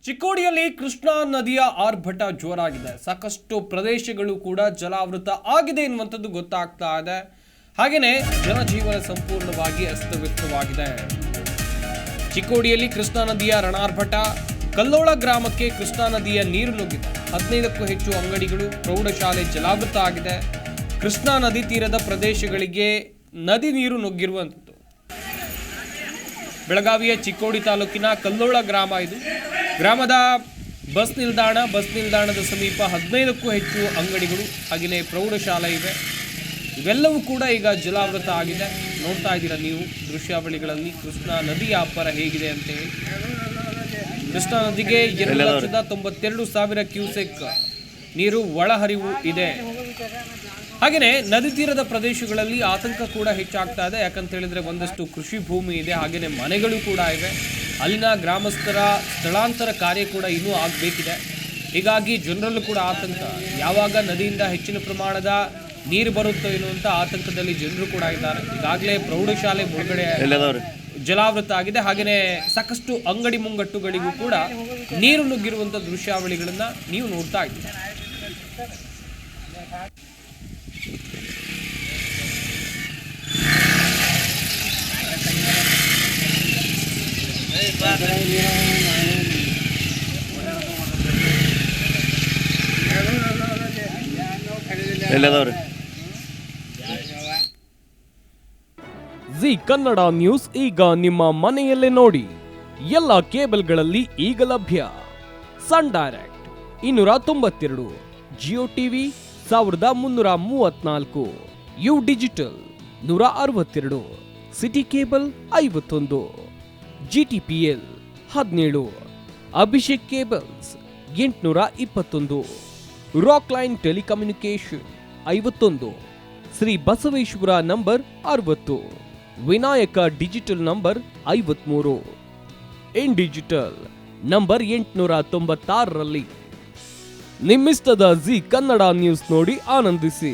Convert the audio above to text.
ಚಿಕ್ಕೋಡಿಯಲ್ಲಿ ಕೃಷ್ಣಾ ನದಿಯ ಆರ್ಭಟ ಜೋರಾಗಿದೆ. ಸಾಕಷ್ಟು ಪ್ರದೇಶಗಳು ಕೂಡ ಜಲಾವೃತ ಆಗಿದೆ ಎನ್ನುವಂಥದ್ದು ಗೊತ್ತಾಗ್ತಾ ಇದೆ. ಹಾಗೆಯೇ ಜನಜೀವನ ಸಂಪೂರ್ಣವಾಗಿ ಅಸ್ತವ್ಯಸ್ತವಾಗಿದೆ. ಚಿಕ್ಕೋಡಿಯಲ್ಲಿ ಕೃಷ್ಣಾ ನದಿಯ ರಣಾರ್ಭಟ. ಕಲ್ಲೋಳ ಗ್ರಾಮಕ್ಕೆ ಕೃಷ್ಣಾ ನದಿಯ ನೀರು ನುಗ್ಗಿದೆ. 15ಕ್ಕೂ ಹೆಚ್ಚು ಅಂಗಡಿಗಳು, ಪ್ರೌಢಶಾಲೆ ಜಲಾವೃತ ಆಗಿದೆ. ಕೃಷ್ಣಾ ನದಿ ತೀರದ ಪ್ರದೇಶಗಳಿಗೆ ನದಿ ನೀರು ನುಗ್ಗಿರುವಂಥದ್ದು. ಬೆಳಗಾವಿಯ ಚಿಕ್ಕೋಡಿ ತಾಲೂಕಿನ ಕಲ್ಲೋಳ ಗ್ರಾಮ ಇದು. ಗ್ರಾಮದ ಬಸ್ ನಿಲ್ದಾಣದ ಸಮೀಪ 15ಕ್ಕೂ ಹೆಚ್ಚು ಅಂಗಡಿಗಳು ಹಾಗೆಯೇ ಪ್ರೌಢಶಾಲೆ ಇವೆ. ಇವೆಲ್ಲವೂ ಕೂಡ ಈಗ ಜಲಾವೃತ ಆಗಿದೆ. ನೋಡ್ತಾ ಇದ್ದೀರಾ ನೀವು ದೃಶ್ಯಾವಳಿಗಳಲ್ಲಿ ಕೃಷ್ಣಾ ನದಿಯ ಅಬ್ಬರ ಹೇಗಿದೆ ಅಂತ ಹೇಳಿ. ಕೃಷ್ಣಾ ನದಿಗೆ 2,92,000 ಕ್ಯೂಸೆಕ್ ನೀರು ಒಳಹರಿವು ಇದೆ. ಹಾಗೆಯೇ ನದಿ ತೀರದ ಪ್ರದೇಶಗಳಲ್ಲಿ ಆತಂಕ ಕೂಡ ಹೆಚ್ಚಾಗ್ತಾ ಇದೆ. ಯಾಕಂತ ಹೇಳಿದ್ರೆ ಒಂದಷ್ಟು ಕೃಷಿ ಭೂಮಿ ಇದೆ, ಹಾಗೆಯೇ ಮನೆಗಳು ಕೂಡ ಇವೆ. ಅಲ್ಲಿನ ಗ್ರಾಮಸ್ಥರ ಸ್ಥಳಾಂತರ ಕಾರ್ಯ ಕೂಡ ಇನ್ನೂ ಆಗಬೇಕಿದೆ. ಹೀಗಾಗಿ ಜನರಲ್ಲೂ ಕೂಡ ಆತಂಕ. ಯಾವಾಗ ನದಿಯಿಂದ ಹೆಚ್ಚಿನ ಪ್ರಮಾಣದ ನೀರು ಬರುತ್ತೋ ಎನ್ನುವಂಥ ಆತಂಕದಲ್ಲಿ ಜನರು ಕೂಡ ಇದ್ದಾರೆ. ಈಗಾಗಲೇ ಪ್ರೌಢಶಾಲೆ ಮುಳುಗಡೆ ಜಲಾವೃತ ಆಗಿದೆ. ಹಾಗೆಯೇ ಸಾಕಷ್ಟು ಅಂಗಡಿ ಮುಂಗಟ್ಟುಗಳಿಗೂ ಕೂಡ ನೀರು ನುಗ್ಗಿರುವಂಥ ದೃಶ್ಯಾವಳಿಗಳನ್ನು ನೀವು ನೋಡ್ತಾ ಇದ್ದೀರಿ. ಜಿ ಕನ್ನಡ ನ್ಯೂಸ್ ಈಗ ನಿಮ್ಮ ಮನೆಯಲ್ಲೇ ನೋಡಿ. ಎಲ್ಲ ಕೇಬಲ್ಗಳಲ್ಲಿ ಈಗ ಲಭ್ಯ. Sun Direct 292, Jio TV 1334, U digital 162, City Cable 51, GTPL 17, Abhishek cables 821, rock line telecommunication 51, Shri Basaveshwara number 60, Vinayaka digital number 53, in digital number 896ರಲ್ಲಿ. ನಿಮ್ಮಿಸ್ತದ ಜಿ ಕನ್ನಡ ನ್ಯೂಸ್ ನೋಡಿ ಆನಂದಿಸಿ.